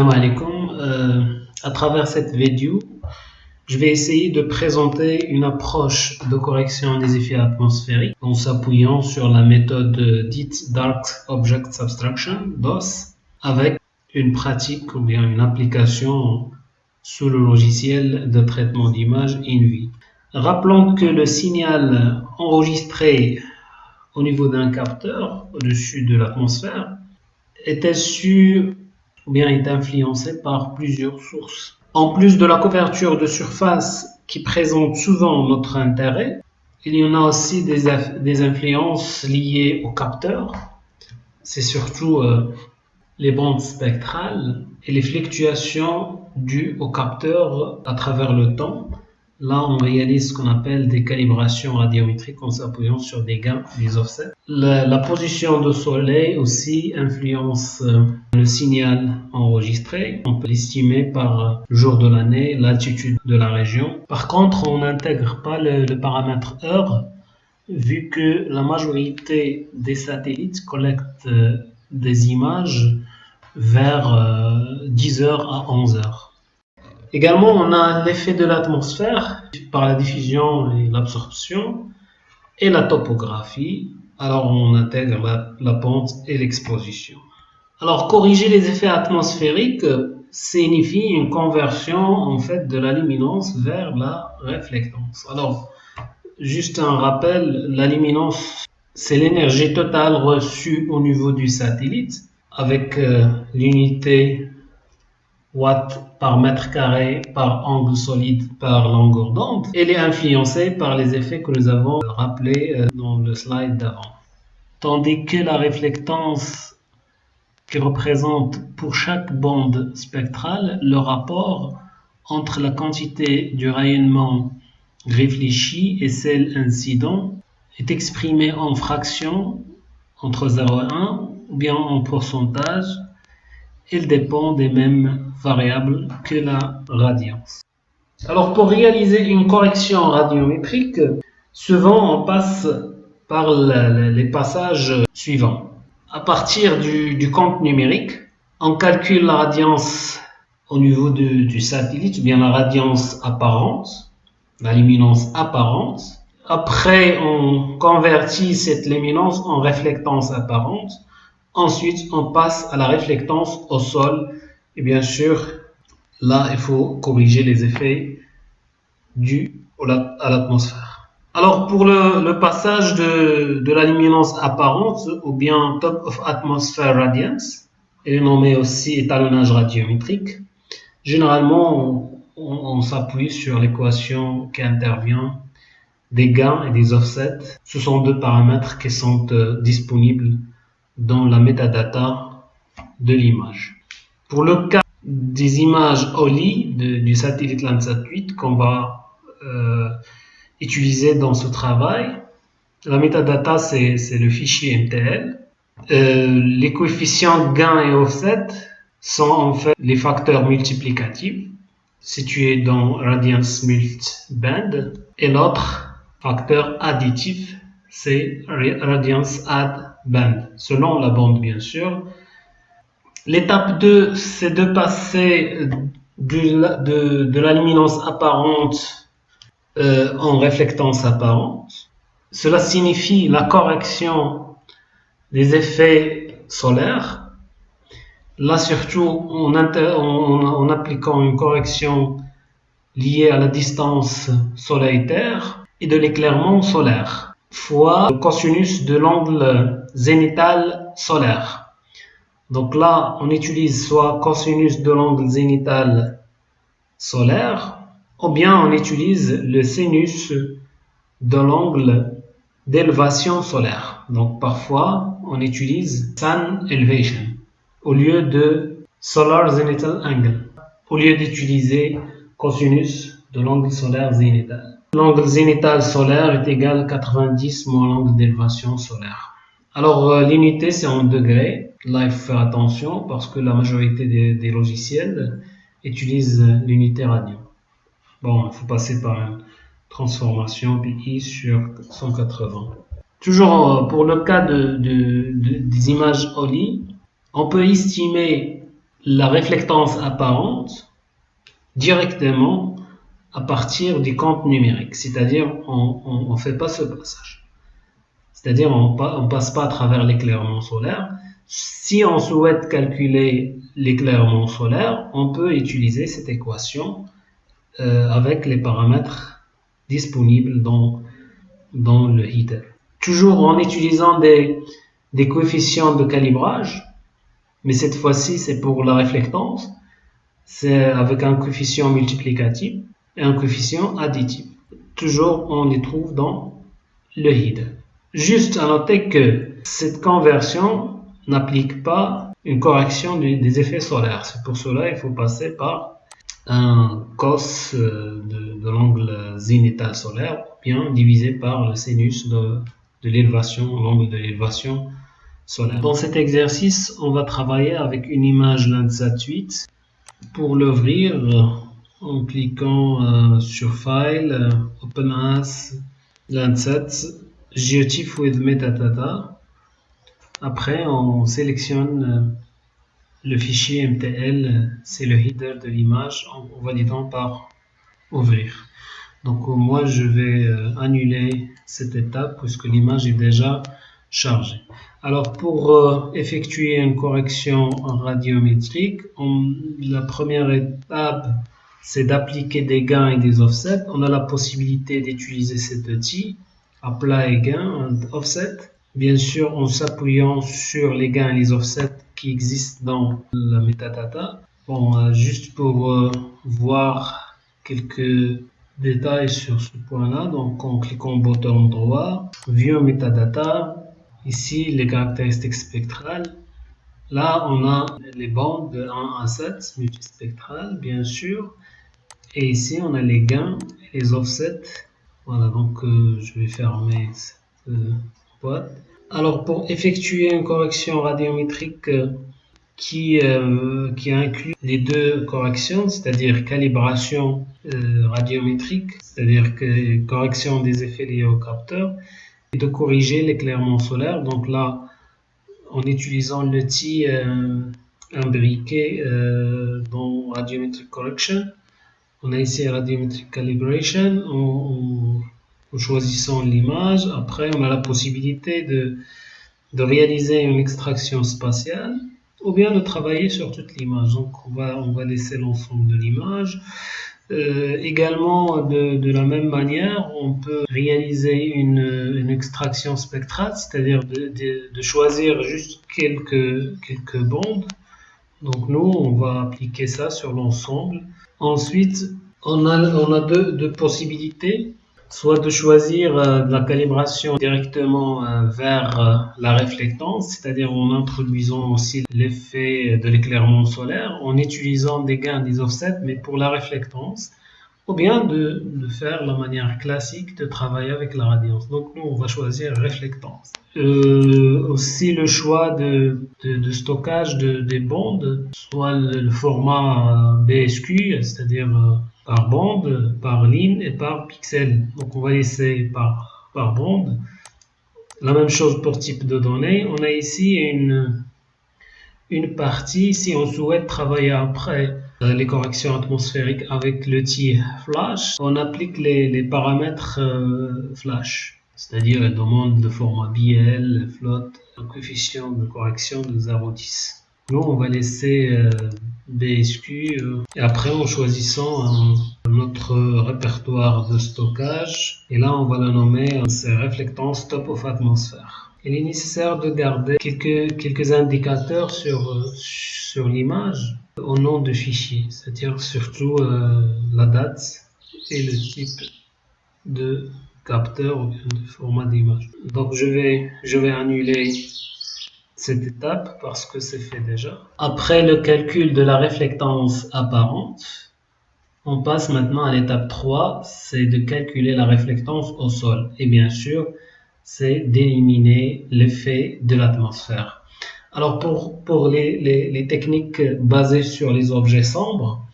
Salam alaikum. À travers cette vidéo, je vais essayer de présenter une approche de correction des effets atmosphériques en s'appuyant sur la méthode dite Dark Object Subtraction, DOS, avec une pratique ou bien une application sous le logiciel de traitement d'image InView. Rappelons que le signal enregistré au niveau d'un capteur au-dessus de l'atmosphère est issu ou bien est influencé par plusieurs sources. En plus de la couverture de surface qui présente souvent notre intérêt, il y en a aussi des influences liées au capteur. C'est surtout les bandes spectrales et les fluctuations dues au capteur à travers le temps. Là, on réalise ce qu'on appelle des calibrations radiométriques en s'appuyant sur des gains, des offsets. La position du soleil aussi influence le signal enregistré. On peut l'estimer par le jour de l'année, l'altitude de la région. Par contre, on n'intègre pas le paramètre heure, vu que la majorité des satellites collectent des images vers 10h à 11h. Également, on a l'effet de l'atmosphère par la diffusion et l'absorption et la topographie. Alors, on intègre la pente et l'exposition. Alors, corriger les effets atmosphériques signifie une conversion en fait de la luminance vers la réflectance. Alors, juste un rappel, la luminance, c'est l'énergie totale reçue au niveau du satellite avec l'unité watts par mètre carré par angle solide par longueur d'onde. Elle est influencée par les effets que nous avons rappelés dans le slide d'avant. Tandis que la réflectance qui représente pour chaque bande spectrale le rapport entre la quantité du rayonnement réfléchi et celle incident est exprimé en fraction entre 0 et 1 ou bien en pourcentage. Il dépend des mêmes variables que la radiance. Alors pour réaliser une correction radiométrique, souvent on passe par les passages suivants. À partir du compte numérique, on calcule la radiance au niveau du satellite, ou bien la radiance apparente, la luminance apparente. Après, on convertit cette luminance en réflectance apparente. Ensuite, on passe à la réflectance au sol. Et bien sûr, là, il faut corriger les effets dus à l'atmosphère. Alors, pour le passage de la luminance apparente, ou bien top of atmosphere radiance, et nommé aussi étalonnage radiométrique, généralement, on s'appuie sur l'équation qui intervient des gains et des offsets. Ce sont deux paramètres qui sont disponibles dans la metadata de l'image. Pour le cas des images OLI du satellite Landsat 8 qu'on va utiliser dans ce travail, la metadata c'est le fichier MTL. Les coefficients gain et offset sont en fait les facteurs multiplicatifs situés dans radiance multiband, et l'autre facteur additif c'est radiance add band, selon la bande bien sûr. L'étape 2, c'est de passer de la luminance apparente en réflectance apparente. Cela signifie la correction des effets solaires. Là surtout en appliquant une correction liée à la distance soleil-terre et de l'éclairement solaire, fois le cosinus de l'angle zénital solaire. Donc là, on utilise soit cosinus de l'angle zénital solaire, ou bien on utilise le sinus de l'angle d'élévation solaire. Donc parfois, on utilise sun elevation au lieu de solar zenital angle, au lieu d'utiliser cosinus de l'angle solaire zénital. L'angle zénital solaire est égal à 90 moins l'angle d'élévation solaire. Alors l'unité c'est en degrés. Là il faut faire attention parce que la majorité des logiciels utilisent l'unité radio. Bon, il faut passer par une transformation pi sur 180. Toujours pour le cas des images OLI, on peut estimer la réflectance apparente directement à partir du compte numérique, c'est-à-dire on ne fait pas ce passage, c'est-à-dire on ne passe pas à travers l'éclairement solaire. Si on souhaite calculer l'éclairement solaire, on peut utiliser cette équation avec les paramètres disponibles dans le heater. Toujours en utilisant des coefficients de calibrage, mais cette fois-ci c'est pour la réflectance, c'est avec un coefficient multiplicatif et un coefficient additif. Toujours on les trouve dans le heater. Juste à noter que cette conversion n'applique pas une correction des effets solaires. C'est pour cela qu'il faut passer par un cos de l'angle zénithal solaire, bien divisé par le sinus de l'élévation, l'angle de l'élévation solaire. Dans cet exercice, on va travailler avec une image Landsat 8. Pour l'ouvrir, en cliquant sur File, Open as, Landsat, GeoTIFF with Metadata. Après, on sélectionne le fichier MTL, c'est le header de l'image, en validant par ouvrir. Donc moi je vais annuler cette étape puisque l'image est déjà chargée. Alors pour effectuer une correction radiométrique, la première étape c'est d'appliquer des gains et des offsets. On a la possibilité d'utiliser cet outil, apply gain, offset, bien sûr en s'appuyant sur les gains et les offsets qui existent dans la metadata. Bon, juste pour voir quelques détails sur ce point-là, donc en cliquant au bouton droit, View Metadata, ici les caractéristiques spectrales. Là, on a les bandes de 1 à 7 multispectrales, bien sûr. Et ici, on a les gains et les offsets. Voilà, donc je vais fermer cette boîte. Alors, pour effectuer une correction radiométrique qui inclut les deux corrections, c'est-à-dire calibration radiométrique, c'est-à-dire que correction des effets liés au capteur, et de corriger l'éclairement solaire. Donc là, en utilisant l'outil imbriqué dans Radiometric Correction, on a ici Radiometric Calibration, en choisissant l'image. Après, on a la possibilité de réaliser une extraction spatiale ou bien de travailler sur toute l'image. Donc on va laisser l'ensemble de l'image. Également, de la même manière, on peut réaliser une extraction spectrale, c'est-à-dire de choisir juste quelques bandes. Donc nous, on va appliquer ça sur l'ensemble. Ensuite, on a deux possibilités. Soit de choisir de la calibration directement vers la réflectance, c'est-à-dire en introduisant aussi l'effet de l'éclairement solaire, en utilisant des gains, des offsets, mais pour la réflectance, ou bien de faire la manière classique de travailler avec la radiance. Donc nous, on va choisir réflectance. Aussi le choix de stockage des bandes, soit le format BSQ, c'est-à-dire par bande, par ligne et par pixel. Donc on va laisser par bande. La même chose pour type de données. On a ici une partie, si on souhaite travailler après les corrections atmosphériques avec l'outil Flash, on applique les paramètres Flash, c'est-à-dire la demande de format BL, flotte, un coefficient de correction de 0,10. Nous, on va laisser BSQ et après en choisissant notre répertoire de stockage, et là on va le nommer c'est réflectance top of atmosphère. Il est nécessaire de garder quelques indicateurs sur l'image au nom de fichier, c'est-à-dire surtout la date et le type de capteur ou de format d'image. Donc je vais annuler cette étape parce que c'est fait déjà. Après le calcul de la réflectance apparente, on passe maintenant à l'étape 3, c'est de calculer la réflectance au sol. Et bien sûr, c'est d'éliminer l'effet de l'atmosphère. Alors pour les techniques basées sur les objets sombres,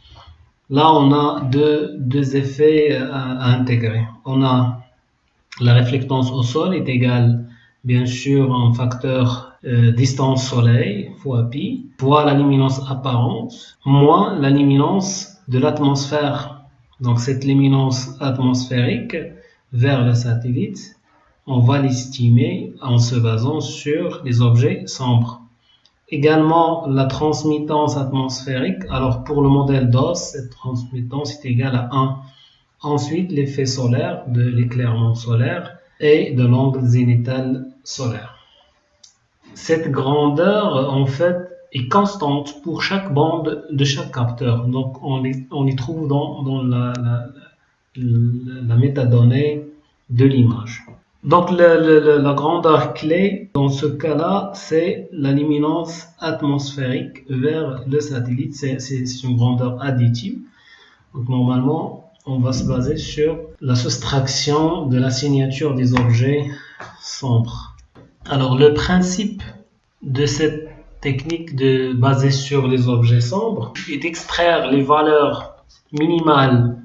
là on a deux effets à intégrer. On a la réflectance au sol est égale bien sûr à un facteur distance soleil fois pi, fois la luminance apparente, moins la luminance de l'atmosphère. Donc cette luminance atmosphérique vers le satellite, on va l'estimer en se basant sur les objets sombres. Également la transmittance atmosphérique. Alors pour le modèle DOS, cette transmittance est égale à 1. Ensuite l'effet solaire de l'éclairement solaire et de l'angle zénithal solaire. Cette grandeur en fait est constante pour chaque bande de chaque capteur. Donc on y trouve dans la métadonnée de l'image. Donc la grandeur clé dans ce cas-là, c'est la luminance atmosphérique vers le satellite. C'est une grandeur additive. Donc normalement, on va se baser sur la soustraction de la signature des objets sombres. Alors le principe de cette technique basée sur les objets sombres est d'extraire les valeurs minimales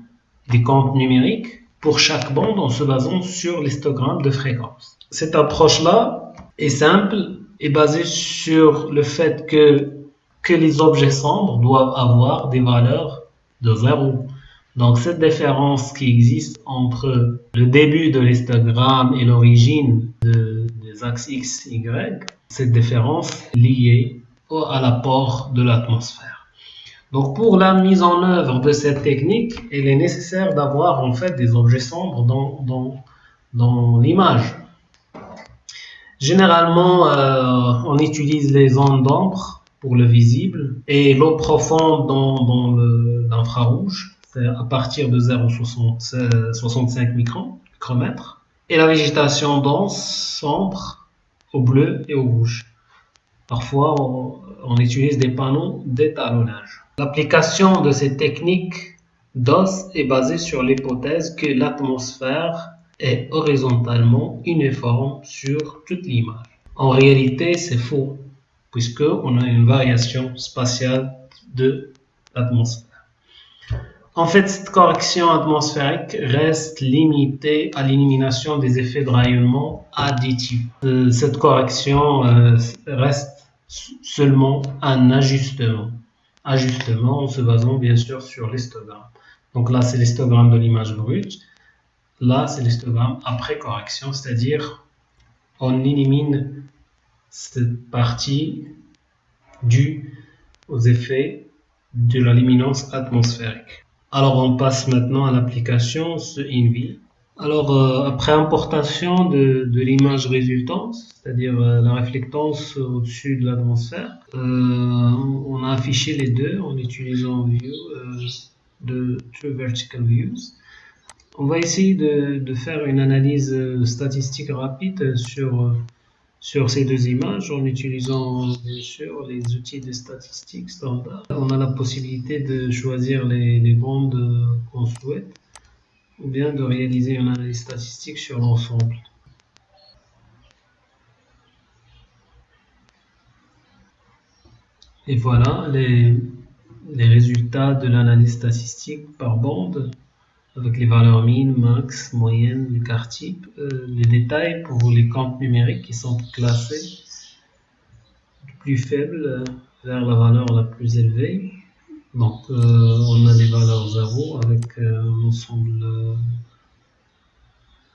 des comptes numériques pour chaque bande en se basant sur l'histogramme de fréquence. Cette approche-là est simple et basée sur le fait que les objets sombres doivent avoir des valeurs de 0. Donc cette différence qui existe entre le début de l'histogramme et l'origine des axes X, Y, cette différence est liée à l'apport de l'atmosphère. Donc pour la mise en œuvre de cette technique, il est nécessaire d'avoir en fait des objets sombres dans l'image. Généralement, on utilise les zones d'ombre pour le visible et l'eau profonde dans l'infrarouge, c'est à partir de 0,65 micromètres, et la végétation dense, sombre, au bleu et au rouge. Parfois, on utilise des panneaux d'étalonnage. L'application de ces techniques DOS est basée sur l'hypothèse que l'atmosphère est horizontalement uniforme sur toute l'image. En réalité, c'est faux, puisqu'on a une variation spatiale de l'atmosphère. En fait, cette correction atmosphérique reste limitée à l'élimination des effets de rayonnement additifs. Cette correction reste seulement un ajustement en se basant bien sûr sur l'histogramme. Donc là, c'est l'histogramme de l'image brute. Là, c'est l'histogramme après correction, c'est-à-dire on élimine cette partie due aux effets de la luminance atmosphérique. Alors, on passe maintenant à l'application INVI. Alors, après importation de l'image résultante, c'est-à-dire la réflectance au-dessus de l'atmosphère, on a affiché les deux en utilisant View de True Vertical Views. On va essayer de faire une analyse statistique rapide sur ces deux images en utilisant bien sûr les outils de statistiques standards. On a la possibilité de choisir les bandes qu'on souhaite ou bien de réaliser une analyse statistique sur l'ensemble. Et voilà les résultats de l'analyse statistique par bande avec les valeurs min, max, moyenne, l'écart type, les détails pour les comptes numériques qui sont classés du plus faible vers la valeur la plus élevée. Donc on a les valeurs 0 avec un ensemble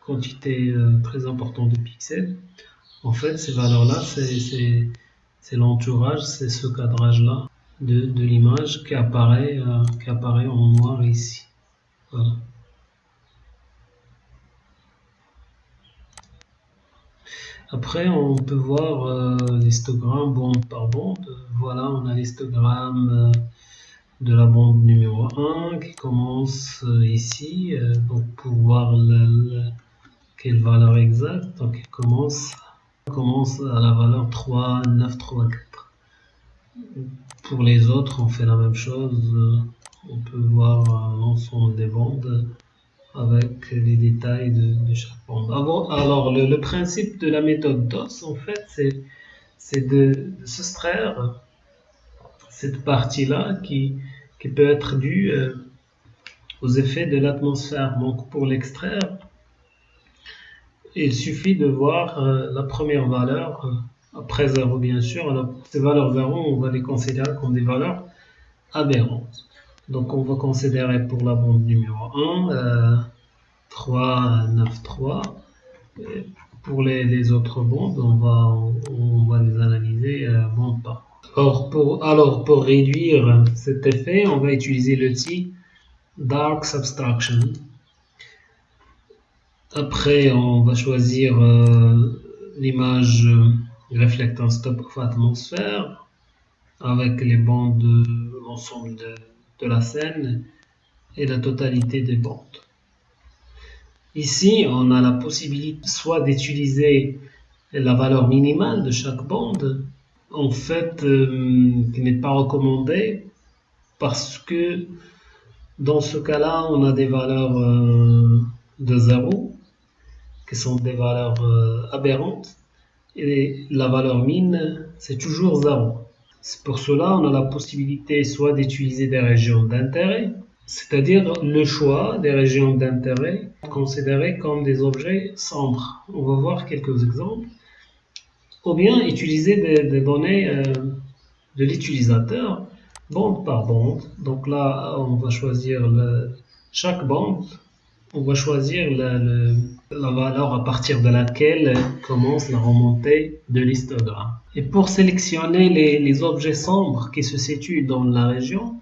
quantité très importante de pixels. En fait, ces valeurs-là, c'est l'entourage, c'est ce cadrage-là de l'image qui apparaît en noir ici. Voilà. Après, on peut voir l'histogramme bande par bande. Voilà, on a l'histogramme de la bande numéro 1 qui commence ici. Donc, pour voir quelle valeur exacte, donc il commence à la valeur 3, 9, 3, 4. Pour les autres, on fait la même chose. On peut voir l'ensemble des bandes avec les détails de chaque bande. Alors, le principe de la méthode DOS, en fait, c'est de soustraire cette partie-là qui peut être due aux effets de l'atmosphère. Donc, pour l'extraire, il suffit de voir la première valeur après 0 bien sûr. Alors ces valeurs 0, on va les considérer comme des valeurs aberrantes. Donc on va considérer pour la bande numéro 1, 3, 9, 3. Et pour les autres bandes, on va les analyser bande par. Alors pour réduire cet effet, on va utiliser l'outil Dark Subtraction. Après, on va choisir l'image reflectance top of atmosphère avec les bandes de l'ensemble de la scène et la totalité des bandes. Ici, on a la possibilité soit d'utiliser la valeur minimale de chaque bande, en fait, qui n'est pas recommandée parce que dans ce cas-là, on a des valeurs de 0 qui sont des valeurs aberrantes et la valeur min, c'est toujours 0. C'est pour cela on a la possibilité soit d'utiliser des régions d'intérêt, c'est-à-dire le choix des régions d'intérêt considérées comme des objets sombres. On va voir quelques exemples. Ou bien utiliser des données de l'utilisateur, bande par bande. Donc là, on va choisir chaque bande. On va choisir la valeur à partir de laquelle commence la remontée de l'histogramme. Et pour sélectionner les objets sombres qui se situent dans la région,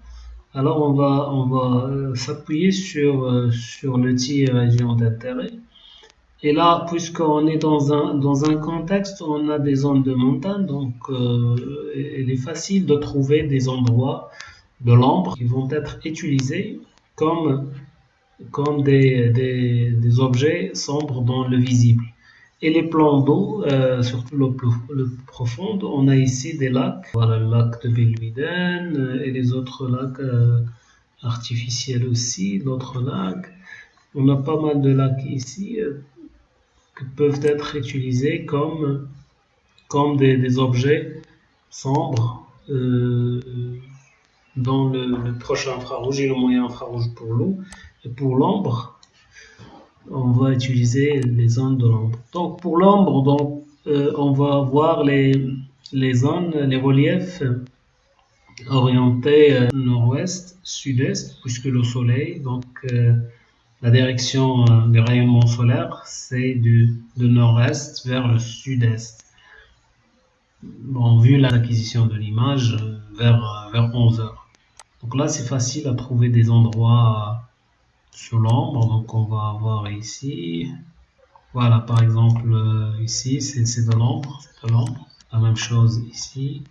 alors on va s'appuyer sur l'outil région d'intérêt. Et là, puisqu'on est dans un contexte où on a des zones de montagne, donc il est facile de trouver des endroits de l'ombre qui vont être utilisés comme des objets sombres dans le visible. Et les plans d'eau, surtout le profond, on a ici des lacs. Voilà le lac de Belluiden et les autres lacs artificiels aussi, d'autres lacs. On a pas mal de lacs ici qui peuvent être utilisés comme des objets sombres dans le proche infrarouge et le moyen infrarouge pour l'eau. Et pour l'ombre, on va utiliser les zones de l'ombre. Donc pour l'ombre, on va voir les zones, les reliefs orientés nord-ouest, sud-est, puisque le soleil, donc la direction du rayonnement solaire, c'est de nord-est vers le sud-est. Bon, vu l'acquisition de l'image, vers 11 heures. Donc là, c'est facile à trouver des endroits sur l'ombre. Donc on va avoir ici. Voilà, par exemple, ici, c'est de l'ombre. La même chose ici.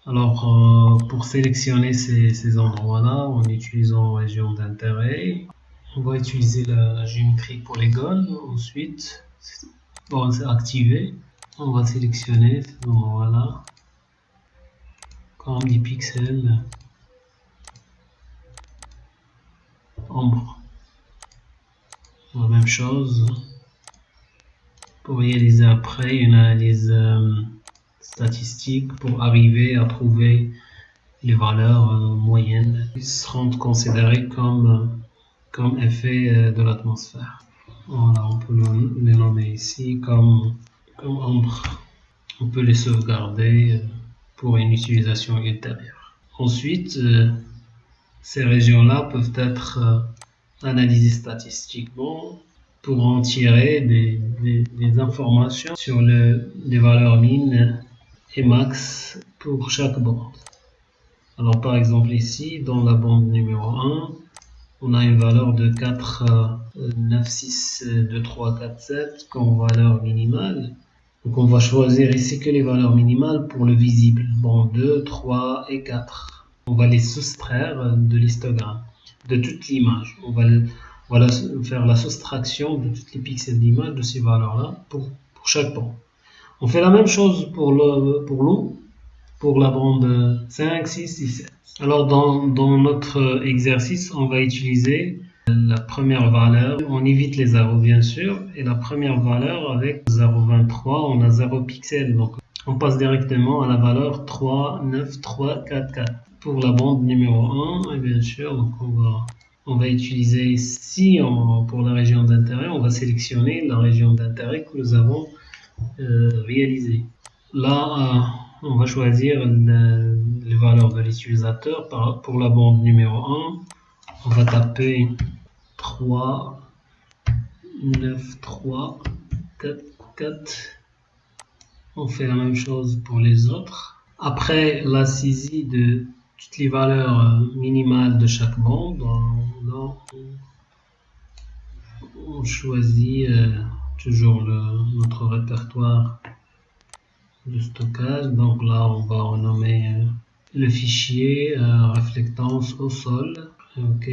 Alors, pour sélectionner ces endroits-là, en utilisant région d'intérêt, on va utiliser la géométrie polygone. Ensuite, bon, c'est activé. On va sélectionner ces endroits-là comme des pixels ombre. La même chose pour réaliser après une analyse statistique pour arriver à trouver les valeurs moyennes qui seront considérées comme effet de l'atmosphère. Voilà, on peut les nommer ici comme ombre. On peut les sauvegarder pour une utilisation ultérieure. Ensuite, ces régions-là peuvent être analysées statistiquement pour en tirer des informations sur les valeurs min et max pour chaque bande. Alors par exemple ici, dans la bande numéro 1, on a une valeur de 4, 9, 6, 2, 3, 4, 7 comme valeur minimale. Donc on va choisir ici que les valeurs minimales pour le visible. Bon, 2, 3 et 4. On va les soustraire de l'histogramme, de toute l'image. On va faire la soustraction de tous les pixels d'image de ces valeurs-là pour chaque bande. On fait la même chose pour l'eau, pour la bande 5, 6 et 7. Alors dans notre exercice, on va utiliser la première valeur, on évite les zéros bien sûr, et la première valeur avec 0,23, on a 0 pixels, donc on passe directement à la valeur 3, 9, 3, 4, 4. Pour la bande numéro 1, et bien sûr, donc on va utiliser ici, pour la région d'intérêt, on va sélectionner la région d'intérêt que nous avons réalisée. Là, on va choisir les valeurs de l'utilisateur. Pour la bande numéro 1, on va taper 3, 9, 3, 4, 4. On fait la même chose pour les autres. Après la saisie de toutes les valeurs minimales de chaque bande, on choisit toujours notre répertoire de stockage. Donc là, on va renommer le fichier réflectance au sol. OK.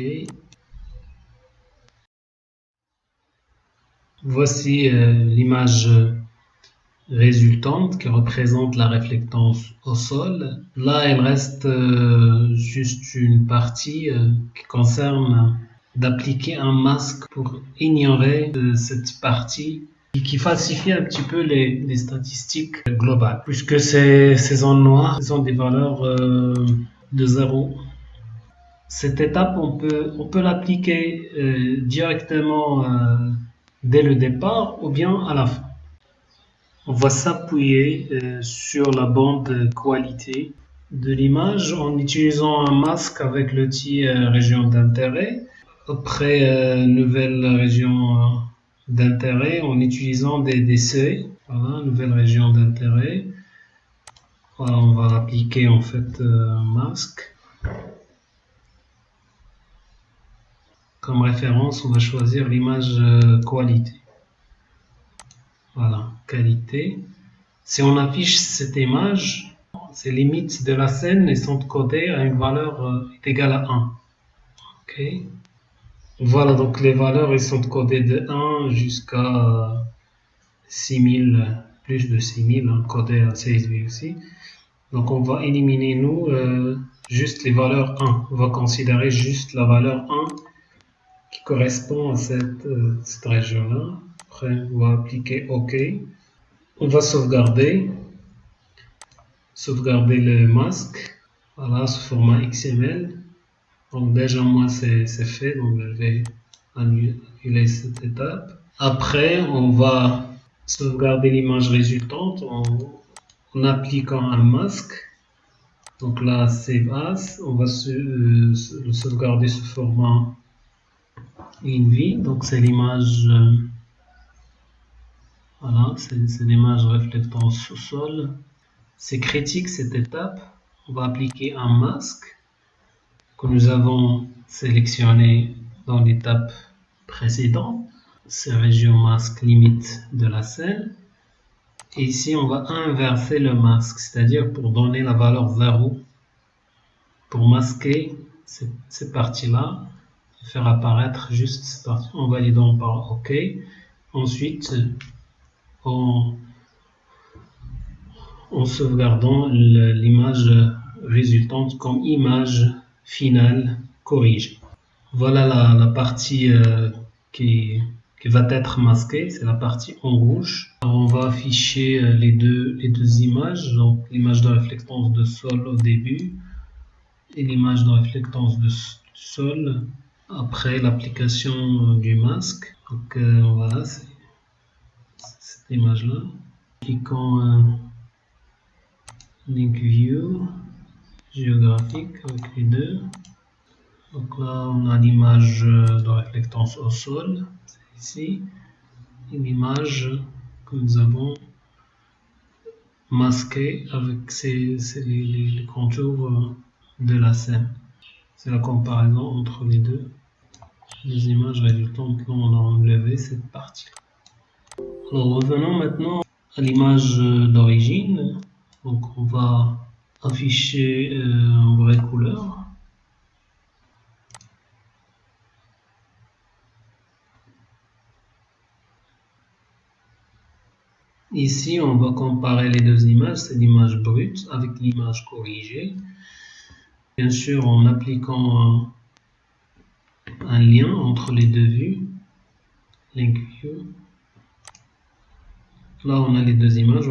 Voici l'image résultante qui représente la réflectance au sol. Là, il reste juste une partie qui concerne d'appliquer un masque pour ignorer cette partie qui falsifie un petit peu les statistiques globales, puisque ces zones noires sont des valeurs de 0. Cette étape, on peut l'appliquer directement dès le départ ou bien à la fin. On va s'appuyer sur la bande qualité de l'image en utilisant un masque avec l'outil région d'intérêt. Après nouvelle région d'intérêt en utilisant des seuils. Voilà, nouvelle région d'intérêt. Voilà, on va appliquer en fait un masque. Comme référence, on va choisir l'image qualité. Voilà, qualité. Si on affiche cette image, ces limites de la scène sont codées à une valeur égale à 1. OK. Voilà, donc les valeurs elles sont codées de 1 jusqu'à 6000, plus de 6000, codées à CSV aussi. Donc on va éliminer nous juste les valeurs 1. On va considérer juste la valeur 1 qui correspond à cette région-là. Après, on va appliquer OK. On va sauvegarder le masque. Voilà, sous format XML. Donc déjà moi c'est fait, donc je vais annuler cette étape. Après, on va sauvegarder l'image résultante en appliquant un masque. Donc là, Save As, on va le sauvegarder sous format INV. Donc c'est l'image, voilà, c'est l'image réflectance sous-sol. C'est critique cette étape. On va appliquer un masque que nous avons sélectionné dans l'étape précédente. C'est région masque limite de la scène. Et ici, on va inverser le masque, c'est-à-dire pour donner la valeur 0, pour masquer ces parties-là, faire apparaître juste cette partie en validant par OK. Ensuite, en sauvegardant l'image résultante comme image finale corrigée. Voilà la partie qui va être masquée, c'est la partie en rouge. Alors on va afficher les deux images, donc l'image de réflectance de sol au début et l'image de réflectance de sol après l'application du masque. Donc voilà, c'est cette image-là. Cliquons Link View géographique avec les deux. Donc là, on a l'image de réflectance au sol, c'est ici, et l'image que nous avons masquée avec les contours de la scène. C'est la comparaison entre les deux. Les images résultantes, là, on a enlevé cette partie. Alors, revenons maintenant à l'image d'origine. Donc, on va afficher en vraie couleur. Ici, on va comparer les deux images, c'est l'image brute avec l'image corrigée. Bien sûr, en appliquant un lien entre les deux vues, Link View. Là, on a les deux images.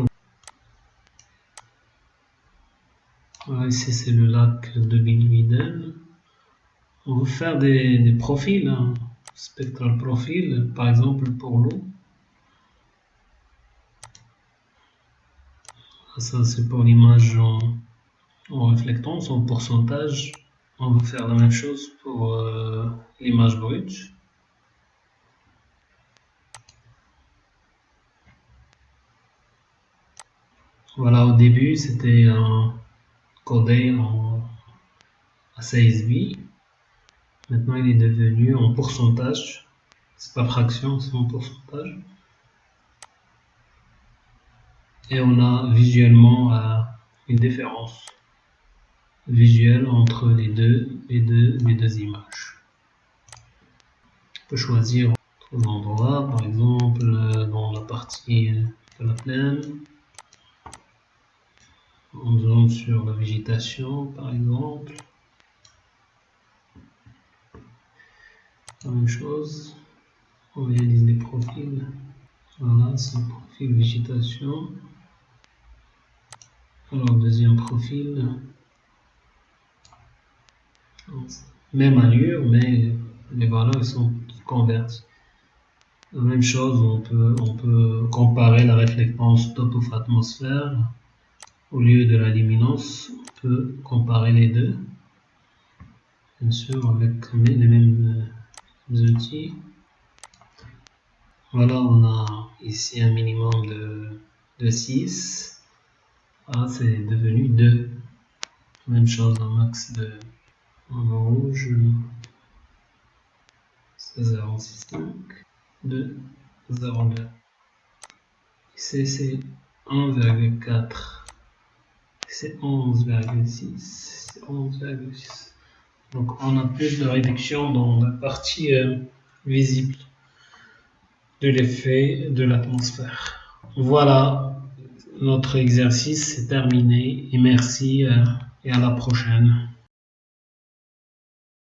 Voilà, ici, c'est le lac de Billy-Widen. On va faire des profils, hein, spectral profil, par exemple pour l'eau. Ça c'est pour l'image en réflectance, en pourcentage. On va faire la même chose pour l'image brute. Voilà, au début c'était codé en CSV. Maintenant il est devenu en pourcentage. C'est pas fraction, c'est en pourcentage. Et on a visuellement une différence visuelle entre les deux images. On peut choisir d'autres endroits, par exemple dans la partie de la plaine. On zone sur la végétation, par exemple. La même chose, on réalise des profils. Voilà, c'est un profil végétation. Alors, deuxième profil. Même allure, mais les valeurs sont converties. La même chose, on peut comparer la réflectance topos atmosphère. Au lieu de la luminance, on peut comparer les deux. Bien sûr, avec les mêmes outils. Voilà, on a ici un minimum de 6. Ah, c'est devenu 2. Même chose, un max en rouge. C'est 0,65. 2, 0,2. Ici, c'est 1,4. C'est 11,6. C'est 11,6. Donc, on a plus de réduction dans la partie visible de l'effet de l'atmosphère. Voilà, notre exercice est terminé et merci et à la prochaine.